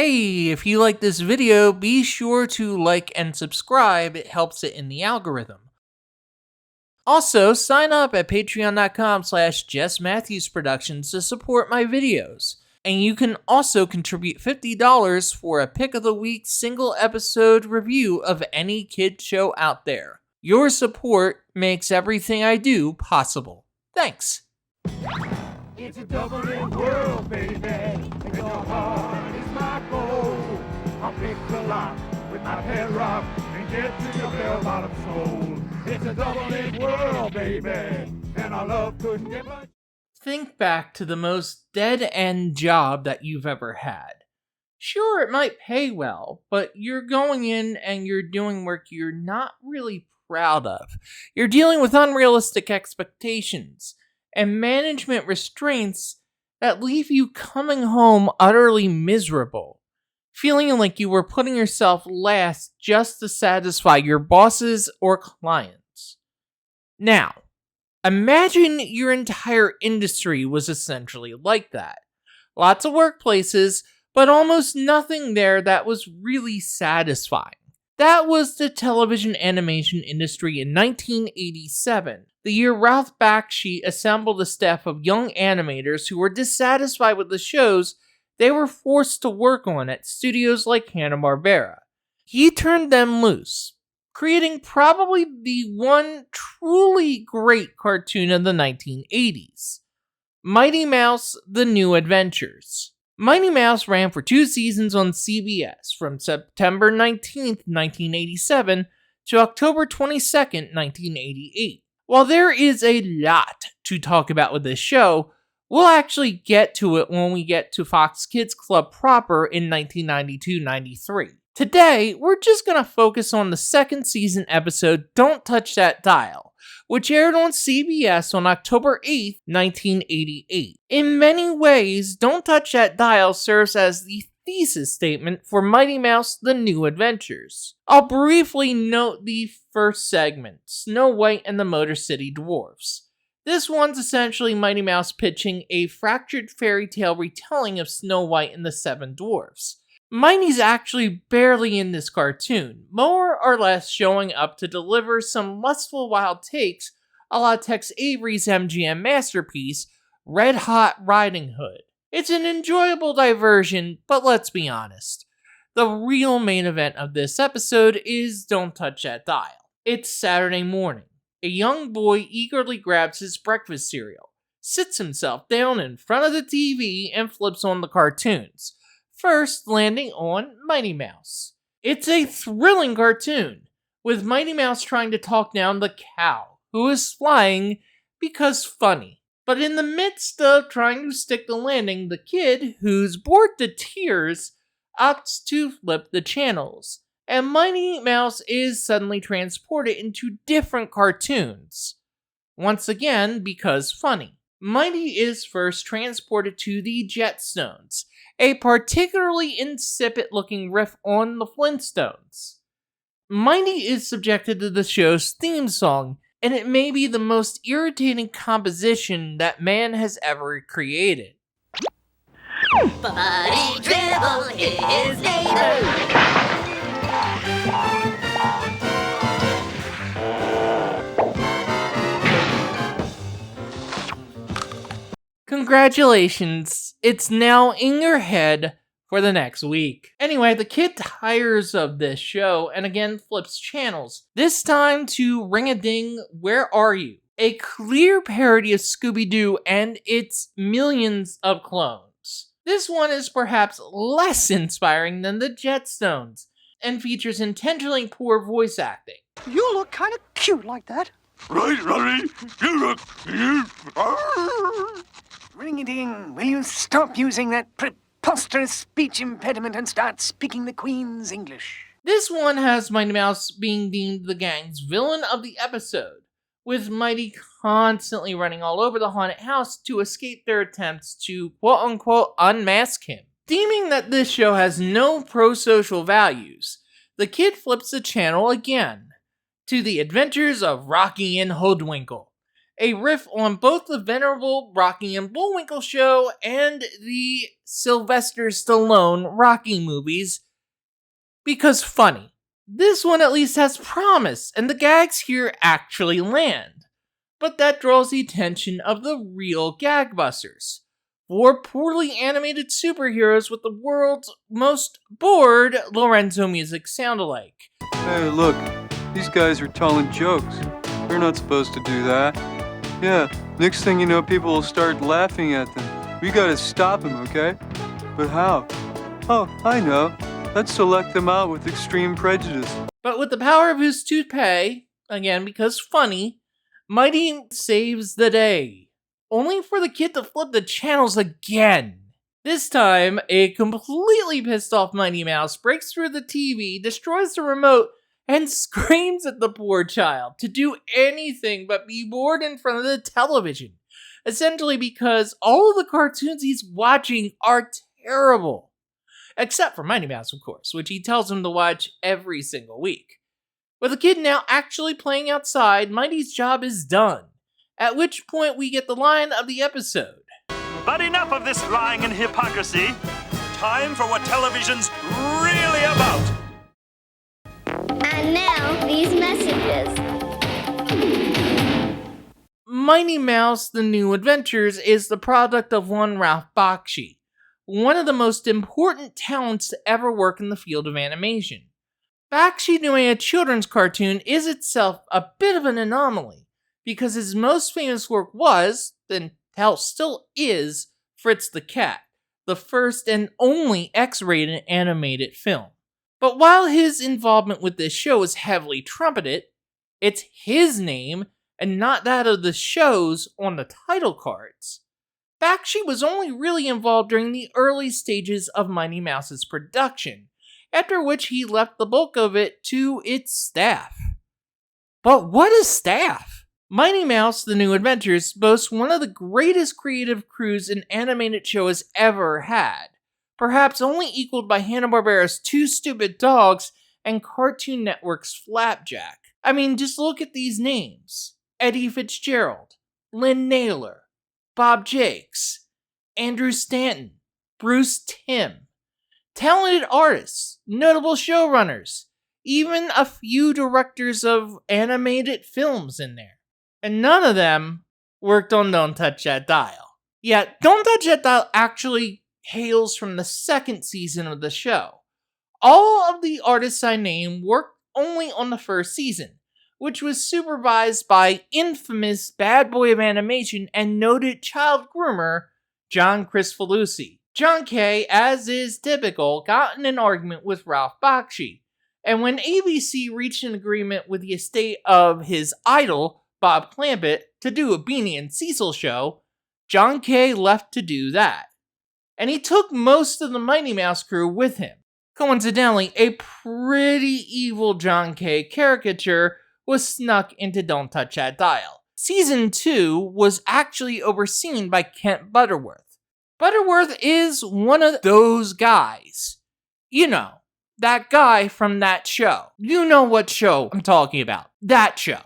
Hey, if you like this video, be sure to like and subscribe. It helps it in the algorithm. Also, sign up at patreon.com/JessMatthewsProductions to support my videos. And you can also contribute $50 for a pick of the week single episode review of any kid show out there. Your support makes everything I do possible. Thanks. It's a double-edged world, baby, and your heart is my goal. I'll pick the lock with my pet rock and get to your bell-bottom soul. It's a double-edged world, baby, and our love couldn't get much. Think back to the most dead-end job that you've ever had. Sure, it might pay well, but you're going in and you're doing work you're not really proud of. You're dealing with unrealistic expectations and management restraints that leave you coming home utterly miserable, feeling like you were putting yourself last just to satisfy your bosses or clients. Now, imagine your entire industry was essentially like that. Lots of workplaces, but almost nothing there that was really satisfying. That was the television animation industry in 1987, the year Ralph Bakshi assembled a staff of young animators who were dissatisfied with the shows they were forced to work on at studios like Hanna-Barbera. He turned them loose, creating probably the one truly great cartoon of the 1980s, Mighty Mouse: The New Adventures. Mighty Mouse ran for 2 seasons on CBS from September 19th, 1987 to October 22nd, 1988. While there is a lot to talk about with this show, we'll actually get to it when we get to Fox Kids Club proper in 1992-93. Today, we're just going to focus on the second season episode Don't Touch That Dial, which aired on CBS on October 8th, 1988. In many ways, Don't Touch That Dial serves as the thesis statement for Mighty Mouse: The New Adventures. I'll briefly note the first segment, Snow White and the Motor City Dwarfs. This one's essentially Mighty Mouse pitching a fractured fairy tale retelling of Snow White and the Seven Dwarfs. Mighty's actually barely in this cartoon, more or less showing up to deliver some lustful wild takes a la Tex Avery's MGM masterpiece, Red Hot Riding Hood. It's an enjoyable diversion, but let's be honest. The real main event of this episode is Don't Touch That Dial. It's Saturday morning. A young boy eagerly grabs his breakfast cereal, sits himself down in front of the TV, and flips on the cartoons, first landing on Mighty Mouse. It's a thrilling cartoon, with Mighty Mouse trying to talk down the cow, who is flying because funny. But in the midst of trying to stick the landing, the kid, who's bored to tears, opts to flip the channels, and Mighty Mouse is suddenly transported into different cartoons. Once again, because funny. Mighty is first transported to the Jetstones, a particularly insipid-looking riff on the Flintstones. Mighty is subjected to the show's theme song, and it may be the most irritating composition that man has ever created. Buddy Dribble, his neighbor. Congratulations, it's now in your head for the next week. Anyway, the kid tires of this show and again flips channels, this time to Ring-a-Ding, Where Are You? A clear parody of Scooby-Doo and its millions of clones. This one is perhaps less inspiring than the Jetstones, and features intentionally poor voice acting. You look kind of cute like that. Right, Rory? You look cute. Ring-a-ding, will you stop using that preposterous speech impediment and start speaking the Queen's English? This one has Mighty Mouse being deemed the gang's villain of the episode, with Mighty constantly running all over the haunted house to escape their attempts to quote-unquote unmask him. Deeming that this show has no pro-social values, the kid flips the channel again, to the adventures of Rocky and Hoodwinkle, a riff on both the venerable Rocky and Bullwinkle show and the Sylvester Stallone Rocky movies, because funny. This one at least has promise, and the gags here actually land. But that draws the attention of the real gagbusters. 4 poorly animated superheroes with the world's most bored Lorenzo music sound-alike. Hey, look, these guys are telling jokes. They're not supposed to do that. Yeah, next thing you know, people will start laughing at them. We gotta stop them, okay? But how? Oh, I know. Let's select them out with extreme prejudice. But with the power of his toupee, again because funny, Mighty saves the day. Only for the kid to flip the channels again. This time, a completely pissed off Mighty Mouse breaks through the TV, destroys the remote, and screams at the poor child to do anything but be bored in front of the television. Essentially because all of the cartoons he's watching are terrible. Except for Mighty Mouse, of course, which he tells him to watch every single week. With the kid now actually playing outside, Mighty's job is done. At which point we get the line of the episode. But enough of this lying and hypocrisy. Time for what television's really about. And now, these messages. Mighty Mouse The New Adventures is the product of one Ralph Bakshi, one of the most important talents to ever work in the field of animation. Bakshi doing a children's cartoon is itself a bit of an anomaly, because his most famous work was, and hell still is, Fritz the Cat, the first and only X-rated animated film. But while his involvement with this show is heavily trumpeted, it's his name and not that of the show's on the title cards. Bakshi was only really involved during the early stages of Mighty Mouse's production, after which he left the bulk of it to its staff. But what is staff? Mighty Mouse The New Adventures boasts one of the greatest creative crews an animated show has ever had, perhaps only equaled by Hanna-Barbera's Two Stupid Dogs and Cartoon Network's Flapjack. I mean, just look at these names. Eddie Fitzgerald, Lynn Naylor, Bob Jakes, Andrew Stanton, Bruce Timm. Talented artists, notable showrunners, even a few directors of animated films in there. And none of them worked on Don't Touch That Dial. Yet, Don't Touch That Dial actually hails from the second season of the show. All of the artists I named worked only on the first season, which was supervised by infamous bad boy of animation and noted child groomer John Kricfalusi. John K., as is typical, got in an argument with Ralph Bakshi, and when ABC reached an agreement with the estate of his idol, Bob Clampett, to do a Beanie and Cecil show, John K. left to do that. And he took most of the Mighty Mouse crew with him. Coincidentally, a pretty evil John K. caricature was snuck into Don't Touch That Dial. Season 2 was actually overseen by Kent Butterworth. Butterworth is one of those guys. You know, that guy from that show. You know what show I'm talking about. That show.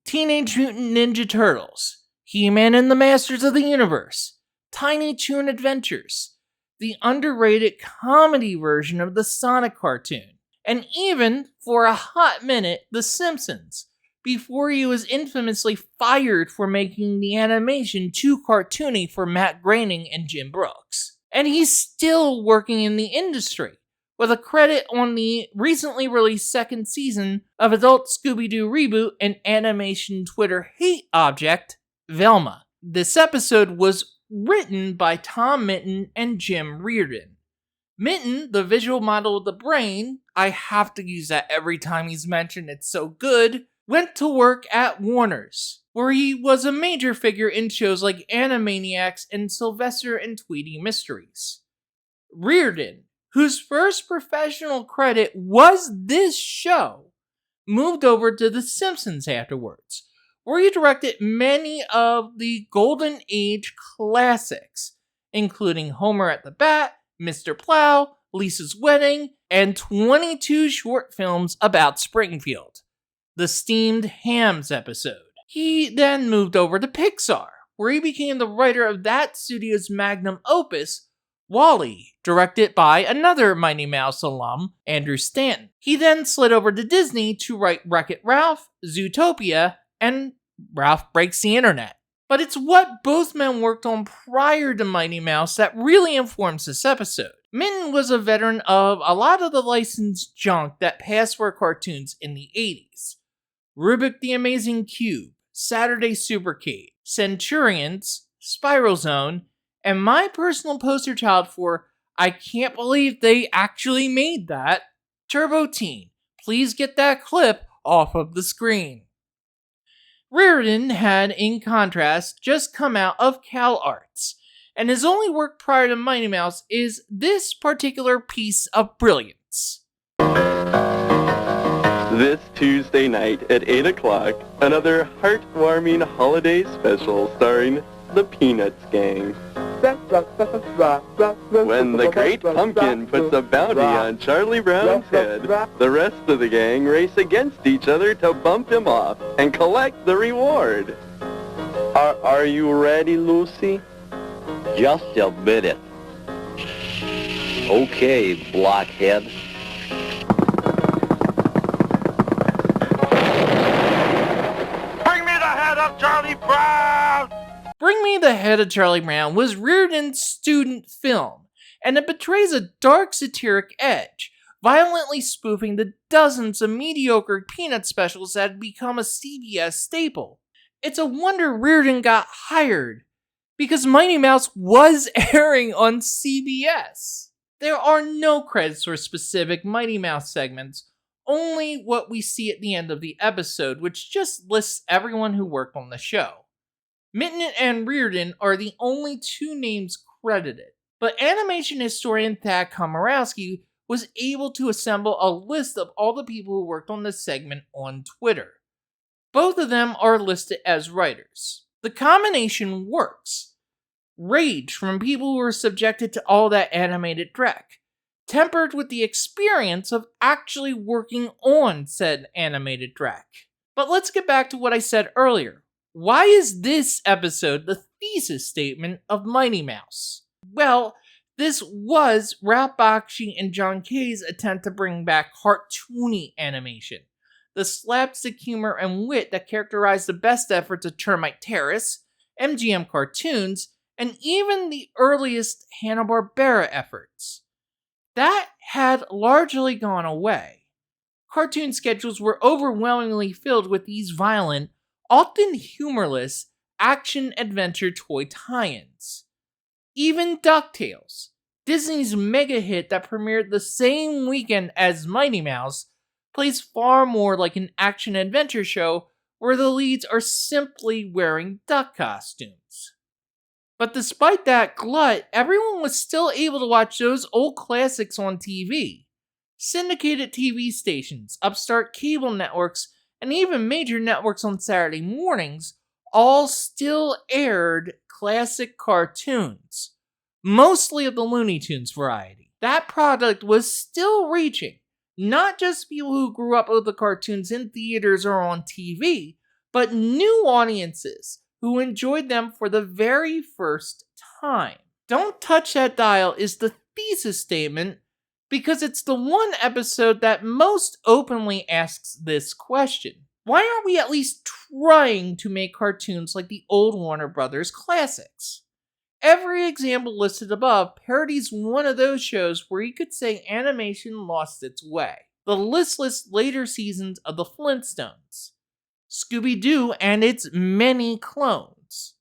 Teenage Mutant Ninja Turtles. He-Man and the Masters of the Universe. Tiny Toon Adventures. The underrated comedy version of the Sonic cartoon. And even, for a hot minute, The Simpsons, before he was infamously fired for making the animation too cartoony for Matt Groening and Jim Brooks. And he's still working in the industry, with a credit on the recently released second season of Adult Scooby-Doo reboot and animation Twitter hate object, Velma. This episode was written by Tom Minton and Jim Reardon. Minton, the visual model of the brain, I have to use that every time he's mentioned, it's so good, went to work at Warner's, where he was a major figure in shows like Animaniacs and Sylvester and Tweety Mysteries. Reardon, whose first professional credit was this show, moved over to The Simpsons afterwards, where he directed many of the Golden Age classics, including Homer at the Bat, Mr. Plow, Lisa's Wedding, and 22 short films about Springfield. The Steamed Hams episode. He then moved over to Pixar, where he became the writer of that studio's magnum opus, WALL-E, directed by another Mighty Mouse alum, Andrew Stanton. He then slid over to Disney to write Wreck-It Ralph, Zootopia, and Ralph Breaks the Internet. But it's what both men worked on prior to Mighty Mouse that really informs this episode. Minton was a veteran of a lot of the licensed junk that passed for cartoons in the 80s. Rubik the Amazing Cube, Saturday Supercade, Centurions, Spiral Zone, and my personal poster child for I can't believe they actually made that, Turbo Teen. Please get that clip off of the screen. Reardon had, in contrast, just come out of Cal Arts, and his only work prior to Mighty Mouse is this particular piece of brilliance. This Tuesday night at 8 o'clock, another heartwarming holiday special starring the Peanuts Gang. When the Great Pumpkin puts a bounty on Charlie Brown's head, the rest of the gang race against each other to bump him off and collect the reward. Are you ready, Lucy? Just a minute. Okay, blockhead. Bring me the head of Charlie Brown! Bring Me the Head of Charlie Brown was Reardon's student film, and it betrays a dark satiric edge, violently spoofing the dozens of mediocre Peanut specials that had become a CBS staple. It's a wonder Reardon got hired, because Mighty Mouse was airing on CBS. There are no credits for specific Mighty Mouse segments, only what we see at the end of the episode, which just lists everyone who worked on the show. Minton and Reardon are the only two names credited, but animation historian Thad Komorowski was able to assemble a list of all the people who worked on this segment on Twitter. Both of them are listed as writers. The combination works. Rage from people who were subjected to all that animated dreck, tempered with the experience of actually working on said animated dreck. But let's get back to what I said earlier. Why is this episode the thesis statement of Mighty Mouse? Well, this was Ralph Bakshi and John Kay's attempt to bring back cartoony animation. The slapstick humor and wit that characterized the best efforts of Termite Terrace, MGM cartoons, and even the earliest Hanna-Barbera efforts. That had largely gone away. Cartoon schedules were overwhelmingly filled with these violent, often humorless, action-adventure toy tie-ins. Even DuckTales, Disney's mega hit that premiered the same weekend as Mighty Mouse, plays far more like an action-adventure show where the leads are simply wearing duck costumes. But despite that glut, everyone was still able to watch those old classics on TV. Syndicated TV stations, upstart cable networks, and even major networks on Saturday mornings all still aired classic cartoons, mostly of the Looney Tunes variety. That product was still reaching not just people who grew up with the cartoons in theaters or on TV, but new audiences who enjoyed them for the very first time. Don't Touch That Dial is the thesis statement because it's the one episode that most openly asks this question. Why aren't we at least trying to make cartoons like the old Warner Brothers classics? Every example listed above parodies one of those shows where you could say animation lost its way. The listless later seasons of the Flintstones, Scooby-Doo and its many clones,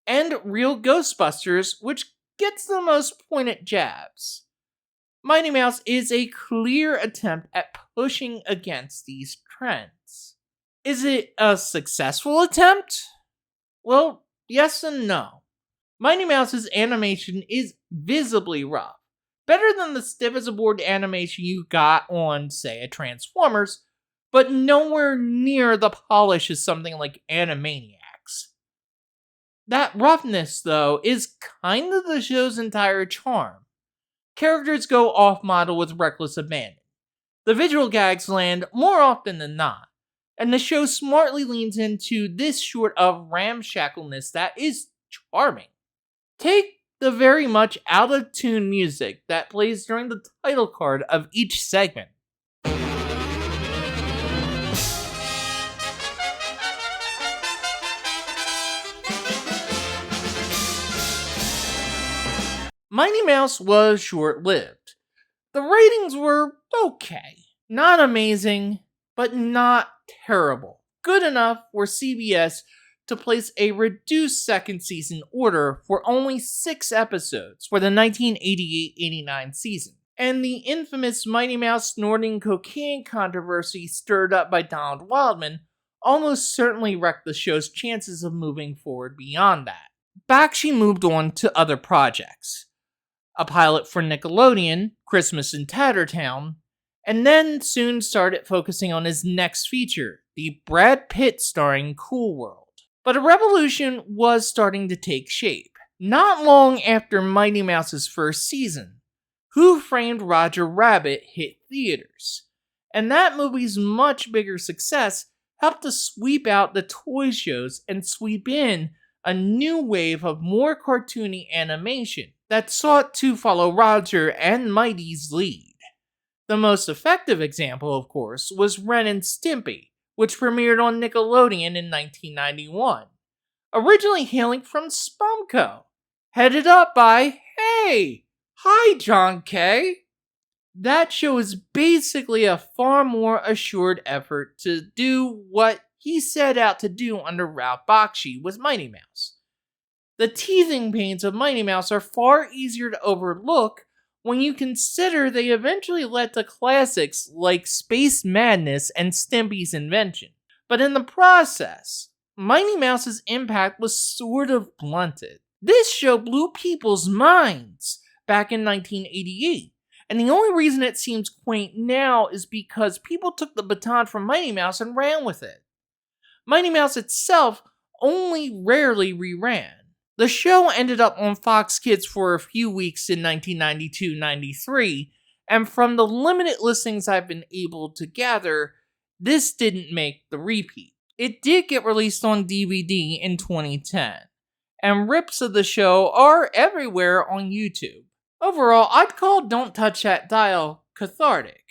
and Real Ghostbusters, which gets the most pointed jabs. Mighty Mouse is a clear attempt at pushing against these trends. Is it a successful attempt? Well, yes and no. Mighty Mouse's animation is visibly rough, better than the stiff as a board animation you got on, say, a Transformers, but nowhere near the polish as something like Animaniacs. That roughness, though, is kind of the show's entire charm. Characters go off-model with reckless abandon. The visual gags land more often than not, And the show smartly leans into this sort of ramshackleness that is charming. Take the very much out-of-tune music that plays during the title card of each segment. Mighty Mouse was short-lived. The ratings were okay. Not amazing, but not terrible. Good enough for CBS to place a reduced second season order for only 6 episodes for the 1988-89 season. And the infamous Mighty Mouse snorting cocaine controversy stirred up by Donald Wildman almost certainly wrecked the show's chances of moving forward beyond that. Bakshi moved on to other projects. A pilot for Nickelodeon, Christmas in Tattertown, and then soon started focusing on his next feature, the Brad Pitt starring Cool World. But a revolution was starting to take shape. Not long after Mighty Mouse's first season, Who Framed Roger Rabbit hit theaters, and that movie's much bigger success helped to sweep out the toy shows and sweep in a new wave of more cartoony animation that sought to follow Roger and Mighty's lead. The most effective example, of course, was Ren and Stimpy, which premiered on Nickelodeon in 1991, originally hailing from Spumco, headed up by, hi John Kay. That show is basically a far more assured effort to do what he set out to do under Ralph Bakshi with Mighty Mouse. The teething pains of Mighty Mouse are far easier to overlook when you consider they eventually led to classics like Space Madness and Stimpy's Invention. But in the process, Mighty Mouse's impact was sort of blunted. This show blew people's minds back in 1988, and the only reason it seems quaint now is because people took the baton from Mighty Mouse and ran with it. Mighty Mouse itself only rarely reran. The show ended up on Fox Kids for a few weeks in 1992-93, and from the limited listings I've been able to gather, this didn't make the repeat. It did get released on DVD in 2010, and rips of the show are everywhere on YouTube. Overall, I'd call Don't Touch That Dial cathartic.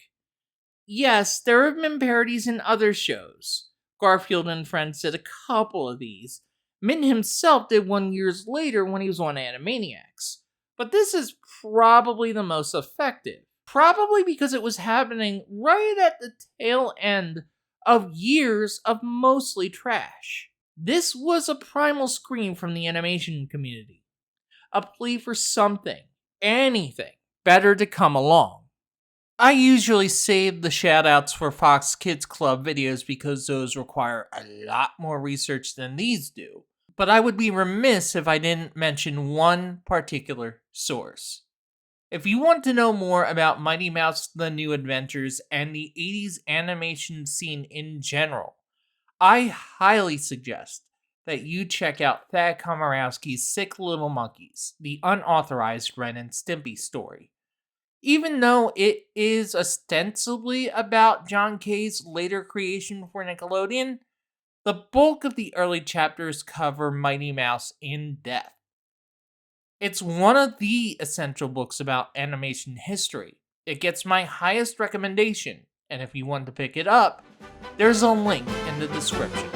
Yes, there have been parodies in other shows. Garfield and Friends did a couple of these. Min himself did one years later when he was on Animaniacs. But this is probably the most effective. Probably because it was happening right at the tail end of years of mostly trash. This was a primal scream from the animation community. A plea for something, anything, better to come along. I usually save the shoutouts for Fox Kids Club videos because those require a lot more research than these do. But I would be remiss if I didn't mention one particular source. If you want to know more about Mighty Mouse The New Adventures and the 80s animation scene in general, I highly suggest that you check out Thad Komorowski's Sick Little Monkeys, the unauthorized Ren and Stimpy story. Even though it is ostensibly about John Kay's later creation for Nickelodeon, the bulk of the early chapters cover Mighty Mouse in depth. It's one of the essential books about animation history. It gets my highest recommendation, and if you want to pick it up, there's a link in the description.